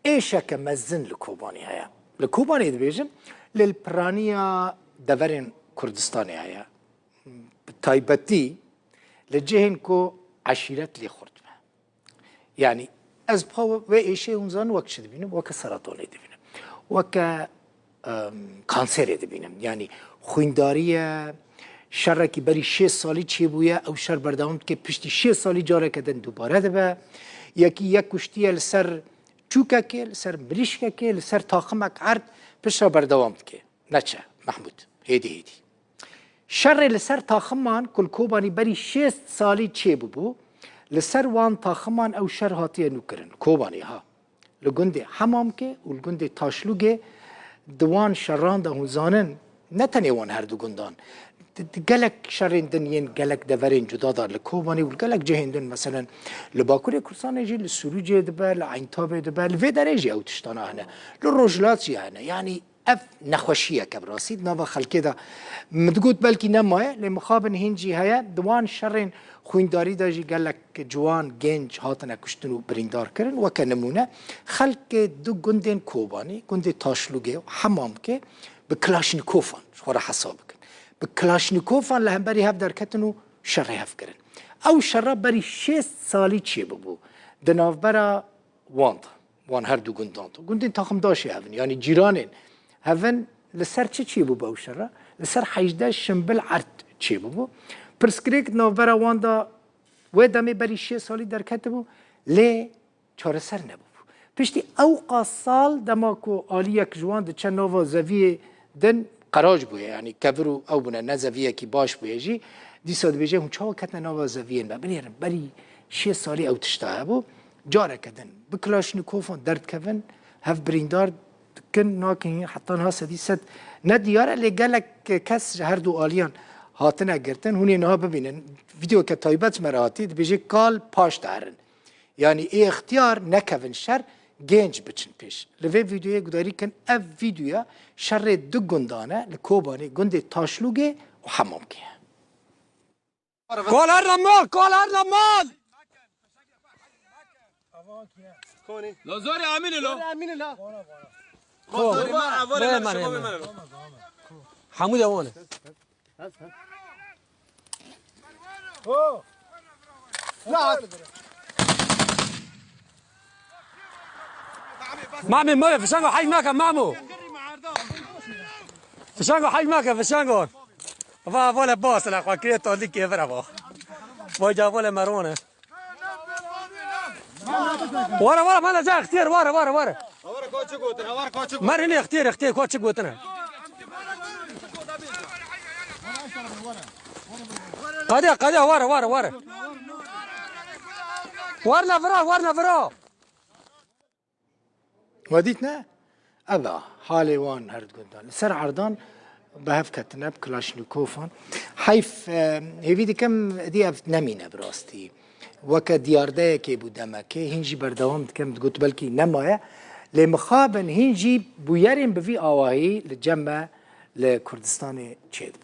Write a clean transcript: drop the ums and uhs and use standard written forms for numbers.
ايشك مزن لكوباني هيا لكوباني دبيجم للبرانيا دفرين كردستاني هيا تايبتي لجهن كو عشيرت لي خرد يعني از بخو و ايشي ونزان وك شد بينم وك سرطاني دبينم وك كانسر دبينم يعني خوينداريه شرکی بری 6 سالی چی بویه او شر برداوم که پشتی 6 سالی جاره کدن دوباره دبه یکی یک کشتیه لسر چوکه که لسر مریشکه که لسر تاخمک عرد پشت برداوم که نچه محمود هیدی شر لسر تاخمان کل کوبانی بری 6 سالی چی بو لسر وان تاخمان او شر هاتیه نکرن کوبانی ها لگنده حمام که و لگنده تاشلوگه دوان شران ده هنزانن نتنی وان هر دو گندان گلک شرندن ین گلک دورین جدا دار لکوبانی و گلک جهندن مثلا لباکوری کردستان جی لسروج دبر لعینتاب دبر لوی درجه او تشتانا هنه لروجلاتی هنه يعني اف نخوشیه کبراسید نوا خلکی دا مدگوت بلکی نمایه لمخابن هنجی هیا دوان شرین خوینداری دا جی گلک جوان گنج هاتن کشتن و بریندار کرن و که نمونه خلک دو گندن کوبانی گند تاشلوگه و حمام که به کلاشنیکوفان خورا حساب کن به کلاشنیکوفان لهم بری هف در کتنو شر هف کرن او شر بری 6 سالی چی ببو دناف برا وان هر دو گندان تو گندن تاخم داشی هفن یعنی جیرانین هفن لسر چی ببو او شر لسر 18 شنبل عرد چی ببو پرسکریک ناف برا وان دا و دمی بری 6 سالی در کتبو لی چاره سر نبو پشتی او قاسال دماکو آلیک جوان ده چه نووا زویه دن قراج بویه یعنی کبرو او بونه نه زویه کی باش بویه جی دی ساد بیجه هم چاو کتن نووا زویه نبا بلیرم بری 6 سالی او تشتاه بو جاره کدن بکلاشنیکوفان درد کفن هف بریندار کن ناکن حتی ها سدی ست نه دیاره لگلک کس هر دو آلیان هاتن اگرتن هونی نها ببینن ویدیو که تایبت مراتی بیجه کال پاش دارن یعنی ای اختیار نکفن شر گنج بچن پیش لوی ویدیوی گداری کن اف ویدیویا شر دو گندانه لکوبانی گند تاشلوگه و حمام که کال هر نمال کال هر نمال لازاری امینه لو حمود اوانه معمي ما فشانغو حي ماكا معمو فشانغو حي ماكا فشانغو فولا باص لا خاكريت تولي كيف راه وجا ولا مرونه ورا ما جا اختيار ورا كوتش قوتنا ورا كوتش مرني اختيار كوتش قوتنا قادة ورا ورنا فرا وديتنا أبا حالي وان هرد قندان سر عردان بهف كتنب كلاشنيكوفان حيف هيفيدي كم دي أفت نمينة براستي وكا ديارده كي بودما كي هنجي بردوام كم تقول بلكي نمايا لمخابن هنجي بويرين بفي آواهي لجمع لكردستان تشيد